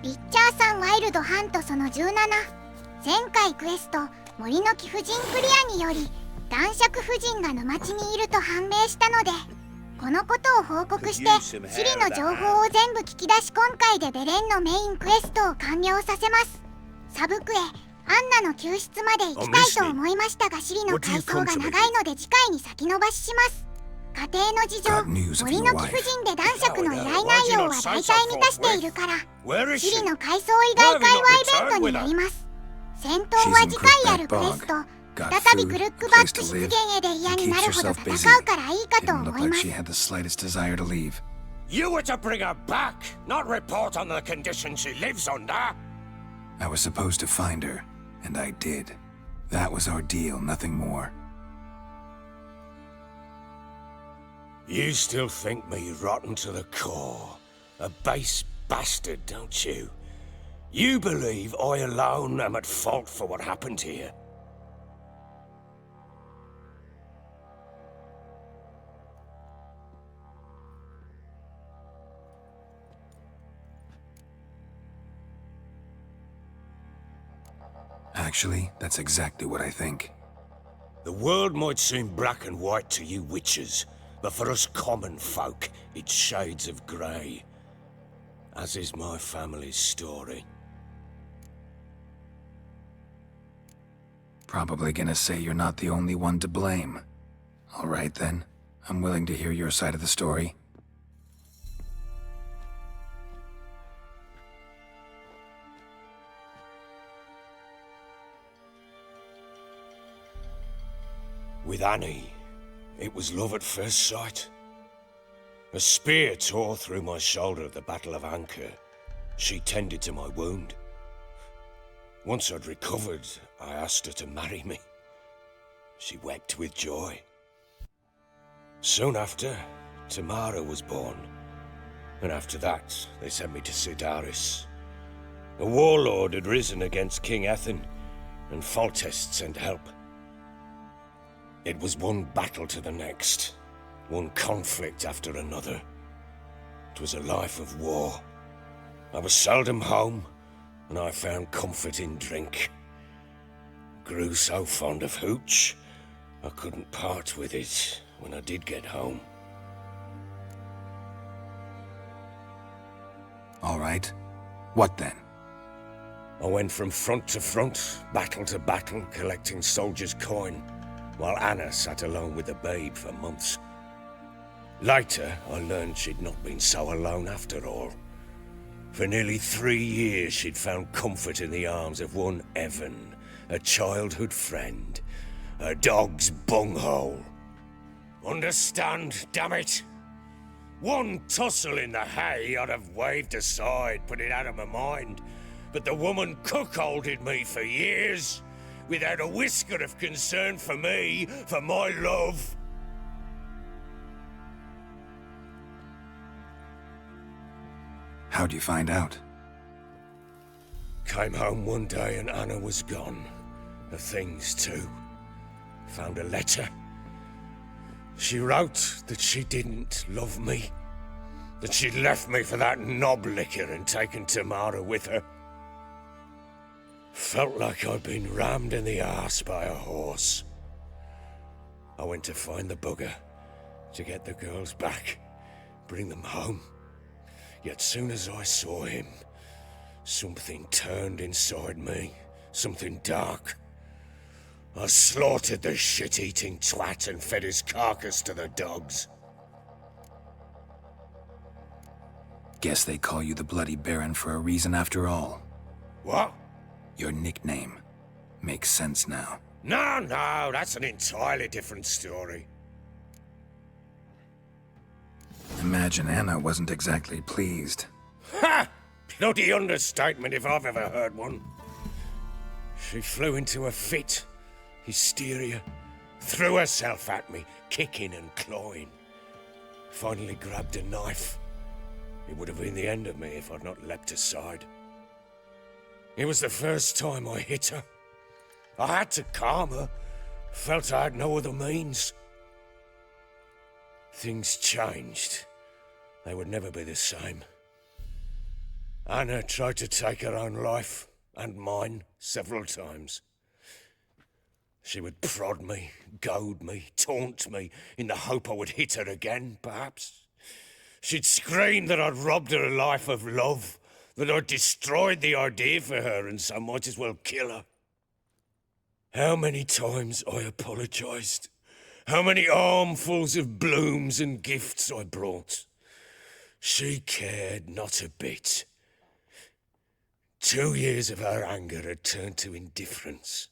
ウィッチャー3ワイルドハントその17。前回クエスト森の貴婦人クリアにより男爵夫人が沼地にいると判明したので、このことを報告してシリの情報を全部聞き出し、今回でベレンのメインクエストを完了させます。サブクエアンナの救出まで行きたいと思いましたが、シリの回想が長いので次回に先延ばしします。家庭の事情、森の貴婦人で男爵の依頼内容は大体満たしているから、シリの回想以外会話イベントになります。戦闘は次回やるクエスト、再びクルックバック出現へで嫌になるほど戦うからいいかと思います。You were to bring her back, not report on the conditions she lives under. I was supposed to find her, and I did. That was our deal, nothing more. You still think me rotten to the core. A base bastard, don't you? You believe I alone am at fault for what happened here. Actually, that's exactly what I think. The world might seem black and white to you witches, but for us common folk, it's shades of grey. As is my family's story. Probably gonna say you're not the only one to blame. All right then, I'm willing to hear your side of the story. With Annie, it was love at first sight. A spear tore through my shoulder at the Battle of Anchor. She tended to my wound. Once I'd recovered, I asked her to marry me. She wept with joy. Soon after, Tamara was born. And after that, they sent me to Sidaris. A warlord had risen against King Ethan, and Foltest sent help. It was one battle to the next, one conflict after another. It was a life of war. I was seldom home, and I found comfort in drink. Grew so fond of hooch, I couldn't part with it when I did get home. All right. What then? I went from front to front, battle to battle, collecting soldiers' coin, while Anna sat alone with the babe for months. Later, I learned she'd not been so alone after all. For nearly 3 years, she'd found comfort in the arms of one Evan, a childhood friend, a dog's bunghole. Understand, damn it? One tussle in the hay I'd have waved aside, put it out of my mind, but the woman cuckolded me for years, without a whisker of concern for me, for my love. How'd you find out? Came home one day and Anna was gone. Her things too. Found a letter. She wrote that she didn't love me. That she'd left me for that knob licker and taken Tamara with her. Felt like I'd been rammed in the arse by a horse. I went to find the bugger, to get the girls back, bring them home. Yet soon as I saw him, something turned inside me, something dark. I slaughtered the shit-eating twat and fed his carcass to the dogs. Guess they call you the Bloody Baron for a reason after all. What? Your nickname. Makes sense now. No, that's an entirely different story. Imagine Anna wasn't exactly pleased. Ha! Bloody understatement if I've ever heard one. She flew into a fit, hysteria, threw herself at me, kicking and clawing. Finally grabbed a knife. It would have been the end of me if I'd not leapt aside. It was the first time I hit her. I had to calm her. Felt I had no other means. Things changed. They would never be the same. Anna tried to take her own life, and mine, several times. She would prod me, goad me, taunt me, in the hope I would hit her again, perhaps. She'd scream that I'd robbed her life of love, that I'd destroyed the idea for her, and so might as well kill her. How many times I apologized. How many armfuls of blooms and gifts I brought. She cared not a bit. 2 years of her anger had turned to indifference,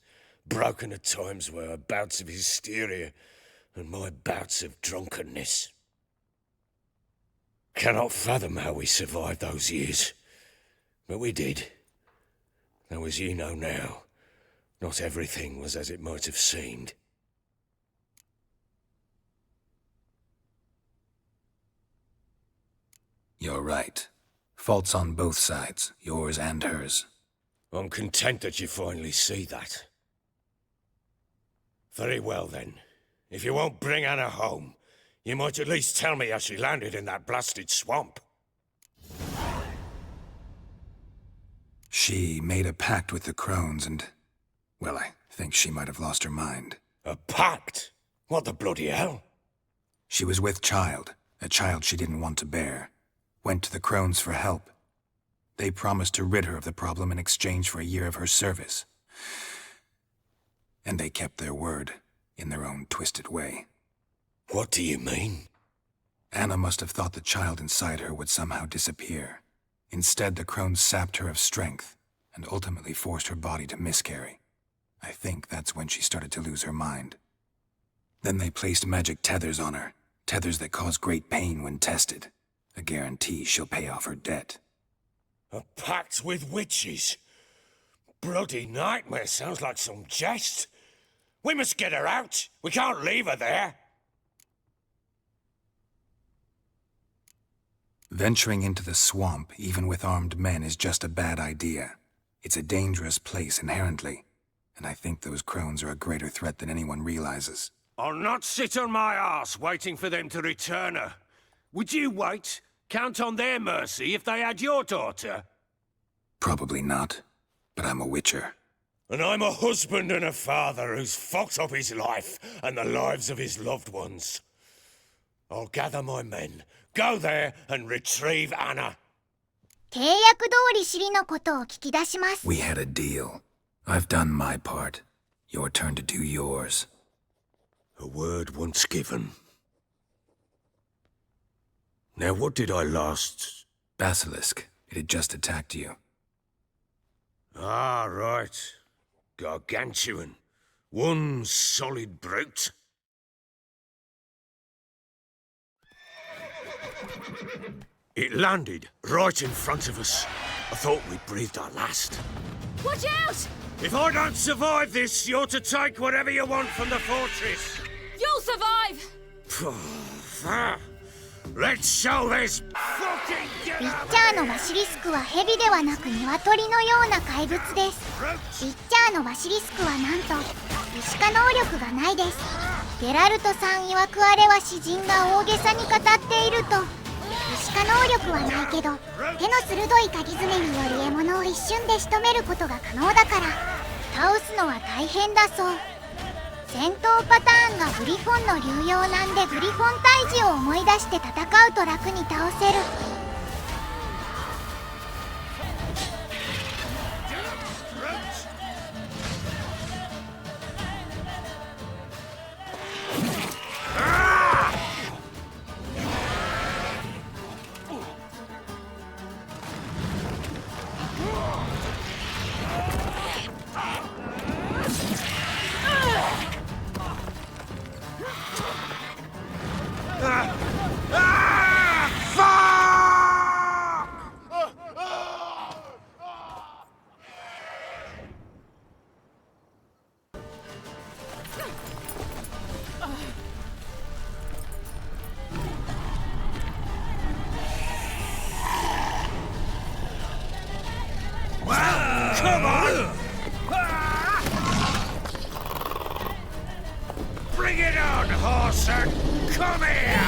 broken at times by her bouts of hysteria and my bouts of drunkenness. Cannot fathom how we survived those years, but we did. Though as you know now, not everything was as it might have seemed. You're right. Faults on both sides, yours and hers. I'm content that you finally see that. Very well then. If you won't bring Anna home, you might at least tell me how she landed in that blasted swamp. She made a pact with the crones and... well, I think she might have lost her mind. A pact? What the bloody hell? She was with child, a child she didn't want to bear. Went to the crones for help. They promised to rid her of the problem in exchange for a year of her service. And they kept their word, in their own twisted way. What do you mean? Anna must have thought the child inside her would somehow disappear. Instead, the crones sapped her of strength, and ultimately forced her body to miscarry. I think that's when she started to lose her mind. Then they placed magic tethers on her, tethers that cause great pain when tested. A guarantee she'll pay off her debt. A pact with witches? Bloody nightmare, sounds like some jest. We must get her out. We can't leave her there. Venturing into the swamp, even with armed men, is just a bad idea. It's a dangerous place inherently, and I think those crones are a greater threat than anyone realizes. I'll not sit on my arse waiting for them to return her. Would you wait? Count on their mercy if they had your daughter? Probably not, but I'm a witcher. And I'm a husband and a father who's fucked up his life and the lives of his loved ones. I'll gather my men, go there and retrieve Anna. 契約通りシリのことを聞き出します。 We had a deal. I've done my part. Your turn to do yours. A word once given. Now what did I last... Basilisk. It had just attacked you. Ah, right. Gargantuan. One solid brute. It landed right in front of us. I thought we'd breathed our last. Watch out! If I don't survive this, you're to take whatever you want from the fortress. You'll survive! Let's show this fucking ウィッチャーのバシリスクはヘビではなく鶏のような怪物です。ウィッチャーのバシリスクはなんとウシ化能力がないです。ゲラルトさん曰くあれは詩人が大げさに語っていると。ウシ化能力はないけど手の鋭いかぎ爪により獲物を一瞬で仕留めることが可能だから倒すのは大変だそう。戦闘パターンがグリフォンの流用なんでグリフォン退治を思い出して戦うと楽に倒せる。Come on! Bring it on, Horser! Come here!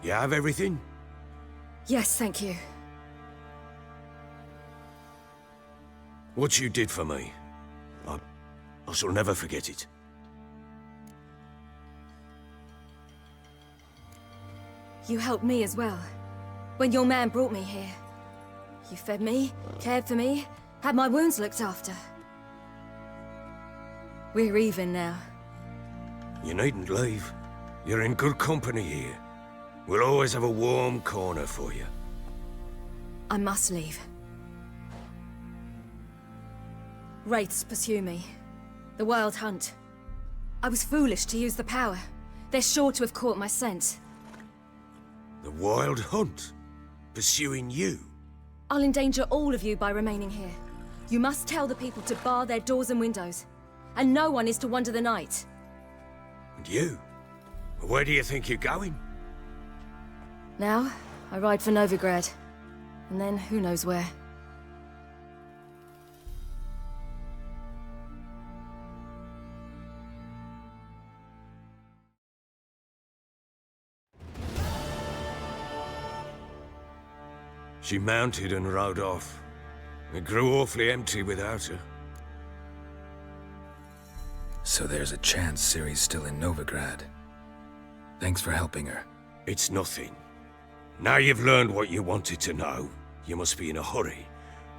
You have everything? Yes, thank you. What you did for me, I shall never forget it. You helped me as well. When your man brought me here. You fed me, cared for me, had my wounds looked after. We're even now. You needn't leave. You're in good company here. We'll always have a warm corner for you. I must leave. Wraiths pursue me. The Wild Hunt. I was foolish to use the power. They're sure to have caught my scent. The Wild Hunt? Pursuing you? I'll endanger all of you by remaining here. You must tell the people to bar their doors and windows. And no one is to wander the night. And you? Where do you think you're going? Now, I ride for Novigrad. And then who knows where. She mounted and rode off. It grew awfully empty without her. So there's a chance Ciri's still in Novigrad. Thanks for helping her. It's nothing. Now you've learned what you wanted to know, you must be in a hurry.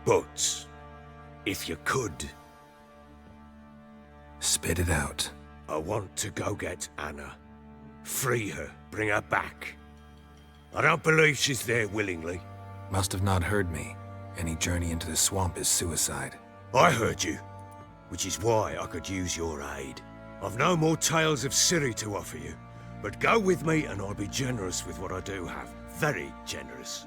But, if you could... Spit it out. I want to go get Anna. Free her, bring her back. I don't believe she's there willingly. Must have not heard me. Any journey into the swamp is suicide. I heard you, which is why I could use your aid. I've no more tales of Ciri to offer you, but go with me and I'll be generous with what I do have. Very generous.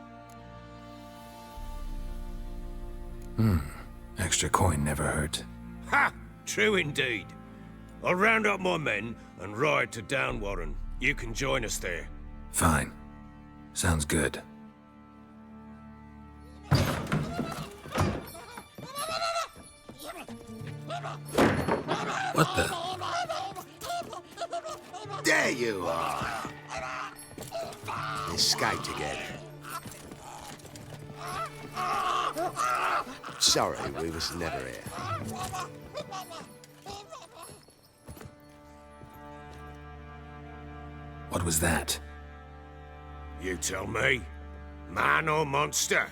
Extra coin never hurt. Ha! True indeed. I'll round up my men and ride to Downwarren. You can join us there. Fine. Sounds good. What the? There you are. Escaped again. Sorry, we was never here. What was that? You tell me. Man or monster?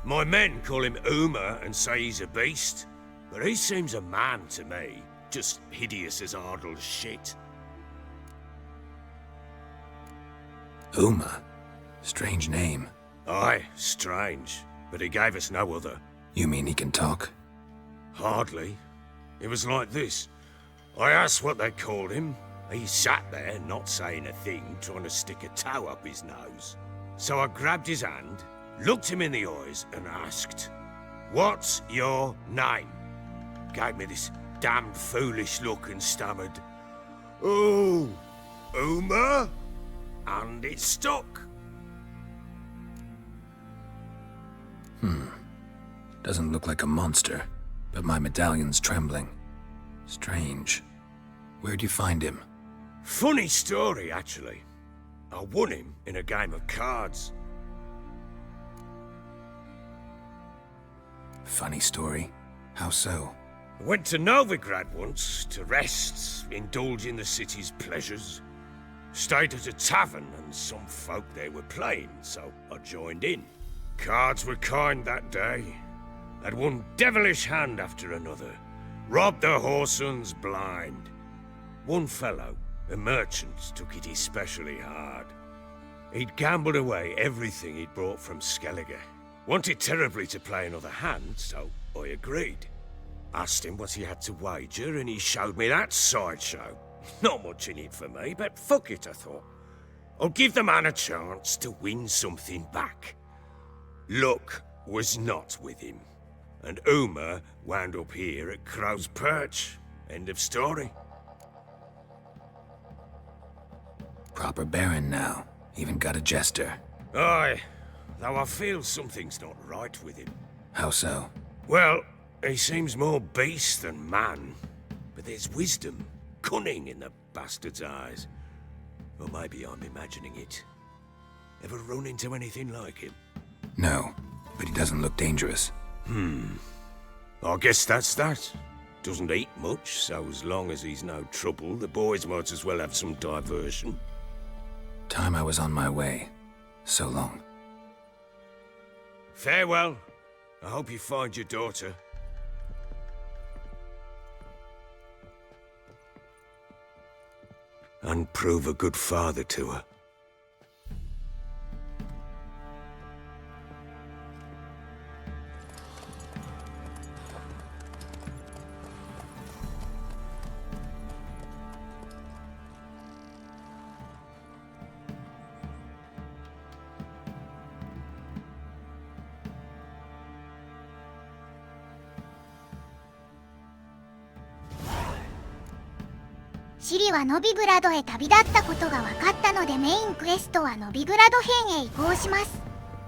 My men call him Uma and say he's a beast, but he seems a man to me. Just hideous as Ardle's shit. Uma? Strange name. Aye, strange, but he gave us no other. You mean he can talk? Hardly. It was like this. I asked what they called him. He sat there, not saying a thing, trying to stick a toe up his nose. So I grabbed his hand, looked him in the eyes, and asked, "What's your name?" Gave me this damned foolish look and stammered, "Oh, Uma?" And it stuck. Doesn't look like a monster, but my medallion's trembling. Strange. Where'd you find him? Funny story, actually. I won him in a game of cards. Funny story? How so? I went to Novigrad once to rest, indulge in the city's pleasures. Stayed at a tavern and some folk there were playing, so I joined in. Cards were kind that day. Had one devilish hand after another. Robbed the whoresons blind. One fellow, a merchant, took it especially hard. He'd gambled away everything he'd brought from Skellige. Wanted terribly to play another hand, so I agreed. Asked him what he had to wager, and he showed me that sideshow. Not much in it for me, but fuck it, I thought. I'll give the man a chance to win something back. Luck was not with him, and Uma wound up here at Crow's Perch. End of story. Proper baron now. Even got a jester. Aye, though I feel something's not right with him. How so? Well, he seems more beast than man, but there's wisdom, cunning in the bastard's eyes. Or maybe I'm imagining it. Ever run into anything like him? No, but he doesn't look dangerous. I guess that's that. Doesn't eat much, so as long as he's no trouble, the boys might as well have some diversion. Time I was on my way. So long. Farewell. I hope you find your daughter. And prove a good father to her. シリはノビグラドへ旅立ったことが分かったのでメインクエストはノビグラド編へ移行します。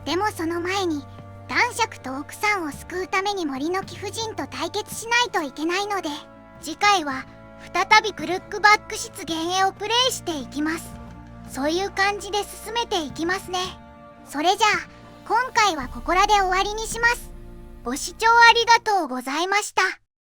でもその前に男爵と奥さんを救うために森の貴婦人と対決しないといけないので、次回は再びクルックバック出現へをプレイしていきます。そういう感じで進めていきますね。それじゃあ今回はここらで終わりにします。ご視聴ありがとうございました。